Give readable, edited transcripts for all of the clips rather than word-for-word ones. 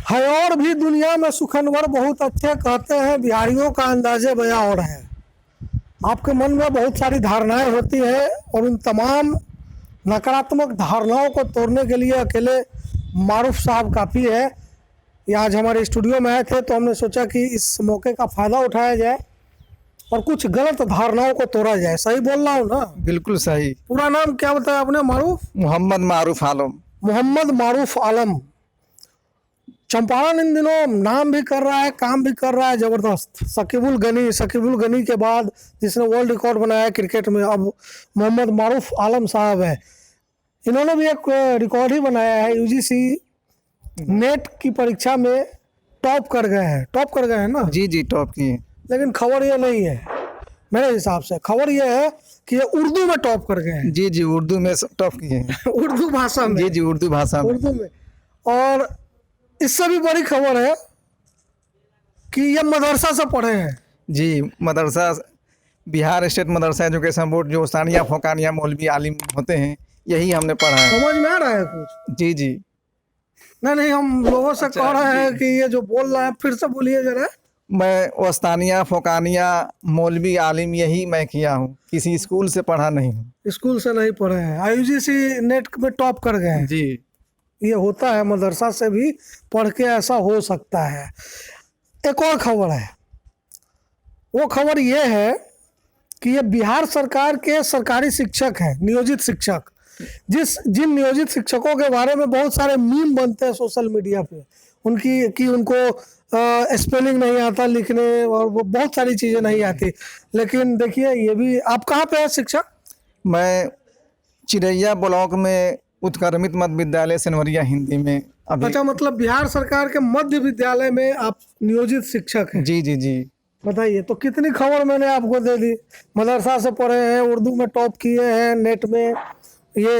है और भी दुनिया में सुखनवर बहुत अच्छे कहते हैं, बिहारियों का अंदाजे बयां और है। आपके मन में बहुत सारी धारणाएं होती हैं और उन तमाम नकारात्मक धारणाओं को तोड़ने के लिए अकेले मारूफ साहब काफ़ी है। ये आज हमारे स्टूडियो में आए थे तो हमने सोचा कि इस मौके का फ़ायदा उठाया जाए और कुछ गलत धारणाओं को तोड़ा जाए। सही बोल रहा हूँ ना? बिल्कुल सही। पूरा नाम क्या बताया आपने? मारूफ मोहम्मद मारूफ आलम। मोहम्मद मारूफ आलम। चंपारण इन दिनों नाम भी कर रहा है, काम भी कर रहा है ज़बरदस्त। शकीबुल गनी के बाद जिसने वर्ल्ड रिकॉर्ड बनाया क्रिकेट में, अब मोहम्मद मारूफ आलम साहब है। इन्होंने भी एक रिकॉर्ड ही बनाया है, यूजीसी नेट की परीक्षा में टॉप कर गए हैं ना? जी जी, टॉप किए। लेकिन खबर ये नहीं है मेरे हिसाब से। खबर ये है कि ये उर्दू में टॉप कर गए हैं। जी जी, उर्दू में टॉप किए हैं। उर्दू भाषा में। जी जी, उर्दू भाषा में। उर्दू में। और इससे भी बड़ी खबर है कि ये मदरसा से पढ़े हैं। जी, मदरसा बिहार स्टेट मदरसा एजुकेशन बोर्ड, जो सानिया फोकानिया मौलवी आलिम होते हैं, यही हमने पढ़ा है। समझ में आ रहा है कुछ? जी जी। नहीं, हम लोगों से अच्छा, कह रहे हैं कि ये जो बोल रहा है फिर से बोलिए जरा। मैं वस्तानिया फोकानिया मौलवी आलिम यही मैं किया हूँ, किसी स्कूल से पढ़ा नहीं हूँ। स्कूल से नहीं पढ़े हैं, यूजीसी नेट में टॉप कर गए हैं। जी। ये होता है, मदरसा से भी पढ़ के ऐसा हो सकता है। एक और खबर है, वो खबर ये है कि ये बिहार सरकार के सरकारी शिक्षक हैं, नियोजित शिक्षक। जिन नियोजित शिक्षकों के बारे में बहुत सारे मीम बनते हैं सोशल मीडिया पे, उनको स्पेलिंग नहीं आता लिखने और वो बहुत सारी चीज़ें नहीं आती। लेकिन देखिए, ये भी आप कहाँ पे है शिक्षक? मैं चिरैया ब्लॉक में उत्क्रमित मध्य विद्यालय सिनवरिया हिंदी में अभी। अच्छा, मतलब बिहार सरकार के मध्य विद्यालय में आप नियोजित शिक्षक हैं? जी जी जी। बताइए, तो कितनी खबर मैंने आपको दे दी। मदरसा से पढ़े हैं, उर्दू में टॉप किए हैं, नेट में ये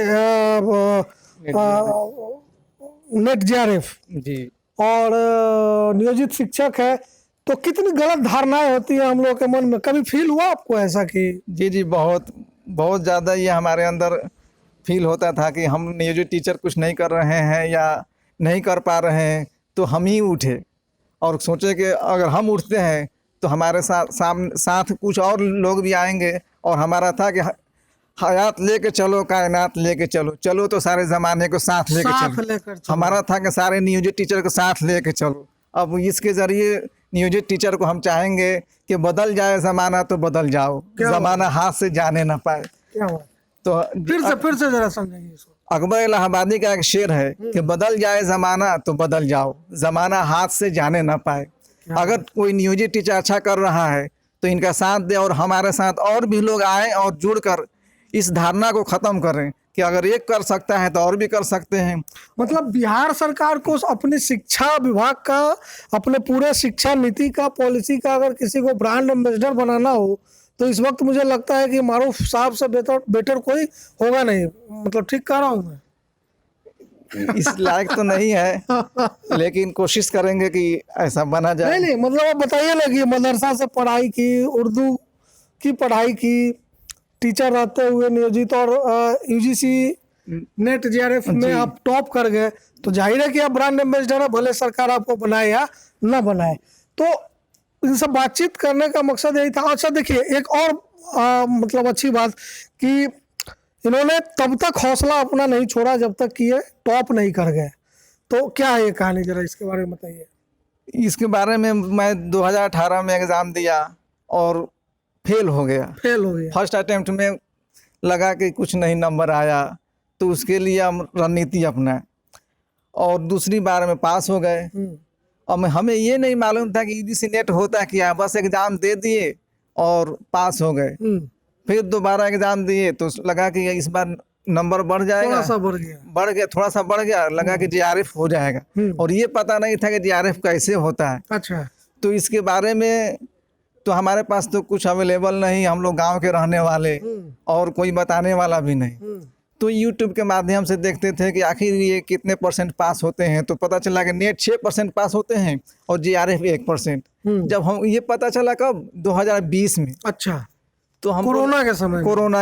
नेट जेआरएफ, जी। और नियोजित शिक्षक है। तो कितनी गलत धारणाएं होती है हम लोग के मन में। कभी फील हुआ आपको ऐसा कि? जी जी, बहुत बहुत ज़्यादा ये हमारे अंदर फील होता था कि हम नियोजित टीचर कुछ नहीं कर रहे हैं या नहीं कर पा रहे हैं, तो हम ही उठे और सोचे कि अगर हम उठते हैं तो हमारे साथ कुछ और लोग भी आएंगे। और हमारा था कि हयात लेके चलो, कायनात लेके चलो, चलो तो सारे ज़माने को साथ लेके चलो। हमारा था कि सारे नियोजित टीचर को साथ लेके चलो। अब इसके ज़रिए नियोजित टीचर को हम चाहेंगे कि बदल जाए ज़माना तो बदल जाओ, ज़माना हाथ से जाने ना पाए। क्या हुआ? तो फिर से जरा समझाइए इसको। अकबर इलाहाबादी का एक शेर है कि बदल जाए ज़माना तो बदल जाओ, ज़माना हाथ से जाने ना पाए। अगर कोई नियोजित टीचर अच्छा कर रहा है तो इनका साथ दे और हमारे साथ और भी लोग आए और जुड़कर इस धारणा को ख़त्म करें कि अगर एक कर सकता है तो और भी कर सकते हैं। मतलब बिहार सरकार को अपनी शिक्षा विभाग का, अपने पूरे शिक्षा नीति का, पॉलिसी का अगर किसी को ब्रांड एम्बेसडर बनाना हो तो इस वक्त मुझे लगता है कि मारूफ साहब से बेटर कोई होगा नहीं। मतलब ठीक कह रहा हूँ मैं? इस लायक तो नहीं है, लेकिन कोशिश करेंगे कि ऐसा बना जाए। नहीं, मतलब आप बताइए ना कि मदरसा से पढ़ाई की, उर्दू की पढ़ाई की, टीचर रहते हुए नियोजित, और यूजीसी नेट जेआरएफ में आप टॉप कर गए, तो जाहिर है कि आप ब्रांड एम्बेसडर है, भले सरकार आपको बनाए या ना बनाए। तो इनसे बातचीत करने का मकसद यही था। अच्छा देखिए, एक और मतलब अच्छी बात कि इन्होंने तब तक हौसला अपना नहीं छोड़ा जब तक कि ये टॉप नहीं कर गए। तो क्या है ये कहानी, जरा इसके बारे में बताइए। इसके बारे में मैं 2018 में एग्ज़ाम दिया और फेल हो गया। फर्स्ट अटेम्प्ट में लगा कि कुछ नहीं नंबर आया, तो उसके लिए हम रणनीति अपनाए और दूसरी बार में पास हो गए। और हमें ये नहीं मालूम था कि यूजीसी नेट होता है क्या, बस एग्ज़ाम दे दिए और पास हो गए। फिर दोबारा एग्ज़ाम दिए तो लगा कि इस बार नंबर बढ़ जाएगा, थोड़ा सा बढ़ गया, लगा कि जेआरएफ हो जाएगा। और ये पता नहीं था कि जेआरएफ कैसे होता है। अच्छा। तो इसके बारे में तो हमारे पास तो कुछ अवेलेबल नहीं, हम लोग गांव के रहने वाले और कोई बताने वाला भी नहीं। तो यूट्यूब के माध्यम से देखते थे कि आखिर ये कितने परसेंट पास होते हैं, तो पता चला कि नेट 6% पास होते हैं और जेआरएफ 1%। जब हम ये पता चला कब, 2020 में। अच्छा। तो हम कोरोना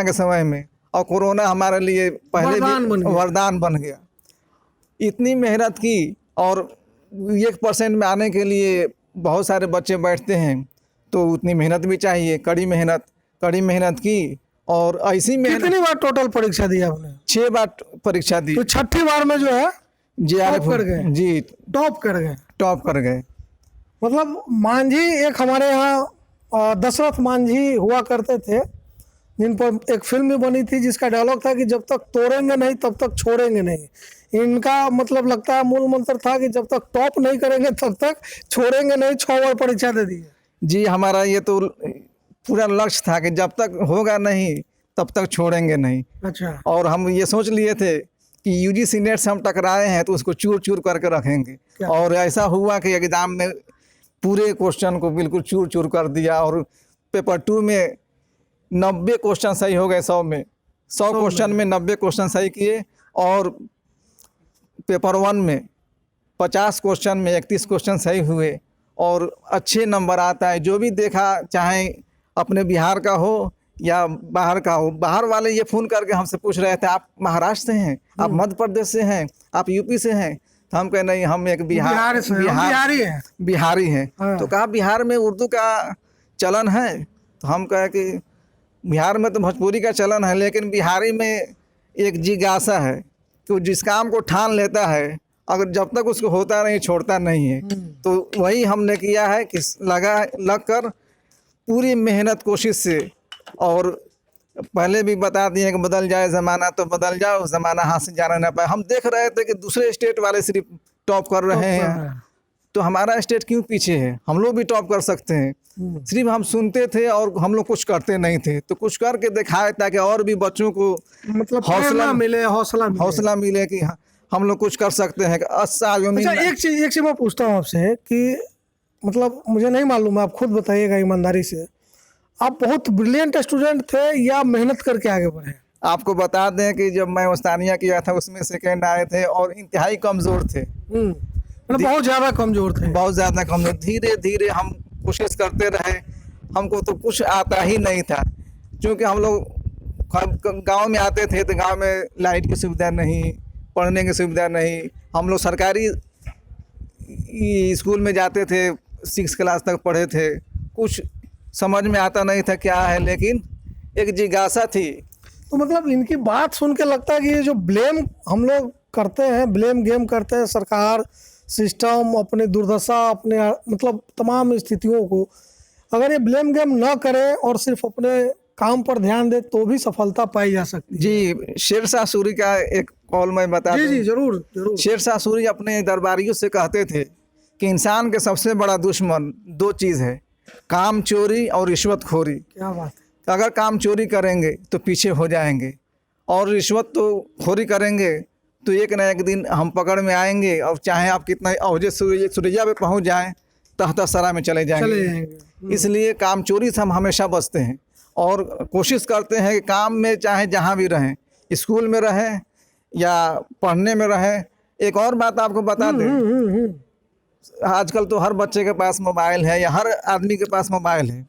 के समय में, और कोरोना हमारे लिए पहले भी वरदान बन गया। इतनी मेहनत की और 1% में आने के लिए बहुत सारे बच्चे बैठते हैं, तो उतनी मेहनत भी चाहिए, कड़ी मेहनत की और ऐसी मेहनत। कितनी बार टोटल परीक्षा दी आपने? 6 बार परीक्षा दी। तो छठी बार में जो है JRF कर गए? जी, टॉप कर गए। टॉप कर गए। मतलब मांझी एक हमारे यहाँ दशरथ मांझी हुआ करते थे, जिन पर एक फिल्म भी बनी थी जिसका डायलॉग था कि जब तक तोड़ेंगे नहीं तब तक छोड़ेंगे नहीं। इनका मतलब लगता है मूल मंत्र था कि जब तक टॉप नहीं करेंगे तब तक छोड़ेंगे नहीं। 6 बार परीक्षा दे दी है। जी, हमारा ये तो पूरा लक्ष्य था कि जब तक होगा नहीं तब तक छोड़ेंगे नहीं। अच्छा। और हम ये सोच लिए थे कि UGC नेट से हम टकराए हैं तो उसको चूर चूर करके रखेंगे, और ऐसा हुआ कि एग्ज़ाम में पूरे क्वेश्चन को बिल्कुल चूर चूर कर दिया। और पेपर 2 में 90 क्वेश्चन सही हो गए। 100 में 100 क्वेश्चन में 90 क्वेश्चन सही किए। और पेपर 1 में 50 क्वेश्चन में 31 क्वेश्चन सही हुए और अच्छे नंबर आता है। जो भी देखा, चाहे अपने बिहार का हो या बाहर का हो, बाहर वाले ये फ़ोन करके हमसे पूछ रहे थे, आप महाराष्ट्र से हैं, आप मध्य प्रदेश से हैं, आप यूपी से हैं? तो हम कहे नहीं, हम एक बिहारी हैं। हाँ। तो कहा बिहार में उर्दू का चलन है? तो हम कहे कि बिहार में तो भोजपुरी का चलन है, लेकिन बिहारी में एक जिज्ञासा है कि जिस काम को ठान लेता है, अगर जब तक उसको होता नहीं छोड़ता नहीं है। तो वही हमने किया है कि लग कर पूरी मेहनत कोशिश से। और पहले भी बता दिए कि बदल जाए ज़माना तो बदल जाओ, ज़माना हाथ से जाना ना पाए। हम देख रहे थे कि दूसरे स्टेट वाले सिर्फ टॉप कर रहे हैं, तो हमारा स्टेट क्यों पीछे है? हम लोग भी टॉप कर सकते हैं। सिर्फ हम सुनते थे और हम लोग कुछ करते नहीं थे, तो कुछ करके दिखाए ताकि और भी बच्चों को मतलब हौसला मिले कि हम लोग कुछ कर सकते हैं। अच्छा, एक चीज़ मैं पूछता हूँ आपसे कि मतलब मुझे नहीं मालूम है, आप खुद बताइएगा ईमानदारी से, आप बहुत ब्रिलियंट स्टूडेंट थे या मेहनत करके आगे बढ़े? आपको बता दें कि जब मैं उस्तानिया किया था उसमें सेकेंड आए थे और इंतहाई कमज़ोर थे। मतलब बहुत ज़्यादा कमज़ोर थे। बहुत ज़्यादा कमज़ोर। धीरे धीरे हम कोशिश करते रहे, हमको तो कुछ आता ही नहीं था, क्योंकि हम लोग गांव में आते थे तो गांव में लाइट की सुविधा नहीं, पढ़ने की सुविधा नहीं। हम लोग सरकारी स्कूल में जाते थे, 6 क्लास तक पढ़े थे, कुछ समझ में आता नहीं था क्या है, लेकिन एक जिज्ञासा थी। तो मतलब इनकी बात सुन के लगता है कि ये जो ब्लेम हम लोग करते हैं, ब्लेम गेम करते हैं, सरकार, सिस्टम, अपनी दुर्दशा, अपने मतलब तमाम स्थितियों को, अगर ये ब्लेम गेम ना करें और सिर्फ अपने काम पर ध्यान दे तो भी सफलता पाई जा सकती है। जी, शेरशाह सूरी का एक कॉल मैं बता दूं। जी जरूर। शेरशाह सूरी अपने दरबारियों से कहते थे कि इंसान के सबसे बड़ा दुश्मन 2 चीज़ है, काम चोरी और रिश्वतखोरी। क्या बात है। अगर काम चोरी करेंगे तो पीछे हो जाएंगे, और रिश्वत तो खोरी करेंगे तो एक ना एक दिन हम पकड़ में आएंगे, और चाहे आप कितना अवजे सुरैया पे पहुंच जाएं, तहता सरा में चले जाएंगे। इसलिए काम चोरी से हम हमेशा बचते हैं और कोशिश करते हैं कि काम में चाहे जहां भी रहें, स्कूल में रहें या पढ़ने में रहें। एक और बात आपको बता दें, आजकल तो हर बच्चे के पास मोबाइल है या हर आदमी के पास मोबाइल है,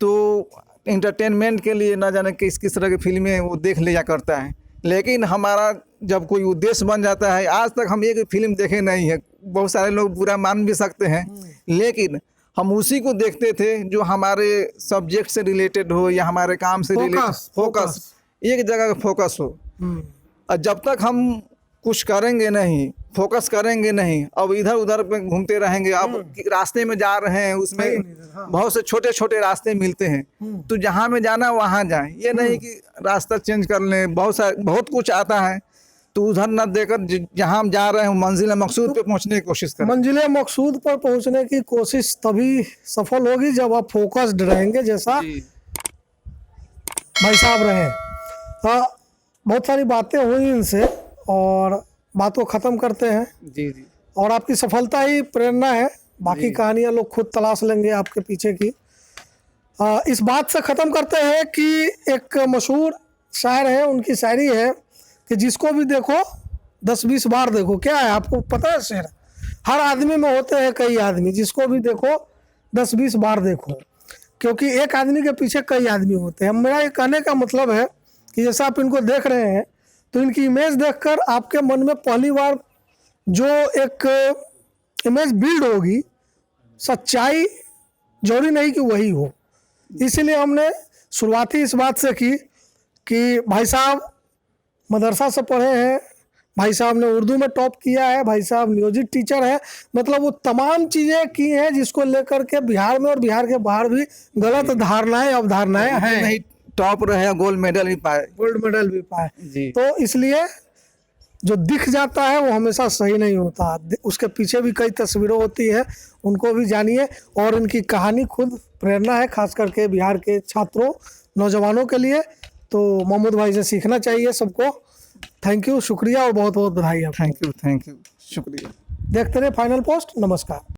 तो इंटरटेनमेंट के लिए ना जाने किस किस तरह की फिल्में वो देख लिया करता है। लेकिन हमारा जब कोई उद्देश्य बन जाता है, आज तक हम एक फिल्म देखे नहीं है, बहुत सारे लोग बुरा मान भी सकते हैं, लेकिन हम उसी को देखते थे जो हमारे सब्जेक्ट से रिलेटेड हो या हमारे काम से रिलेटेड, फोकस एक जगह फोकस हो। और जब तक हम कुछ करेंगे नहीं, फोकस करेंगे नहीं, अब इधर उधर पे घूमते रहेंगे। अब रास्ते में जा रहे हैं, उसमें बहुत से छोटे छोटे रास्ते मिलते हैं, तो जहाँ में जाना वहाँ जाएं। ये नहीं कि रास्ता चेंज कर लें, बहुत कुछ आता है, तो उधर न देकर जहाँ हम जा रहे हैं मंजिल मकसूद पे पहुँचने की कोशिश करें। मंजिल मकसूद पर पहुँचने की कोशिश तभी सफल होगी जब आप फोकस्ड रहेंगे, जैसा भाई साहब रहे। हाँ, बहुत सारी बातें हुई इनसे और बात को ख़त्म करते हैं। जी। और आपकी सफलता ही प्रेरणा है, बाकी कहानियाँ लोग खुद तलाश लेंगे आपके पीछे की। इस बात से ख़त्म करते हैं कि एक मशहूर शायर है, उनकी शायरी है कि जिसको भी देखो 10-20 बार देखो। क्या है आपको पता है शेर? हर आदमी में होते हैं कई आदमी, जिसको भी देखो 10-20 बार देखो, क्योंकि एक आदमी के पीछे कई आदमी होते हैं। मेरा ये कहने का मतलब है कि जैसा आप इनको देख रहे हैं, तो इनकी इमेज देखकर आपके मन में पहली बार जो एक इमेज बिल्ड होगी, सच्चाई जरूरी नहीं कि वही हो। इसीलिए हमने शुरुआत ही इस बात से की कि भाई साहब मदरसा से पढ़े हैं, भाई साहब ने उर्दू में टॉप किया है, भाई साहब नियोजित टीचर है, मतलब वो तमाम चीज़ें की हैं जिसको लेकर के बिहार में और बिहार के बाहर भी गलत धारणाएं अवधारणाएं हैं। नहीं टॉप रहे, गोल्ड मेडल भी पाए। गोल्ड मेडल भी पाए। जी। तो इसलिए जो दिख जाता है वो हमेशा सही नहीं होता, उसके पीछे भी कई तस्वीरें होती है, उनको भी जानिए। और इनकी कहानी खुद प्रेरणा है, खास करके बिहार के छात्रों नौजवानों के लिए। तो महमूद भाई से सीखना चाहिए सबको। थैंक यू, शुक्रिया और बहुत बहुत बधाई आपको। थैंक यू, शुक्रिया। देखते रहे फाइनल पोस्ट। नमस्कार।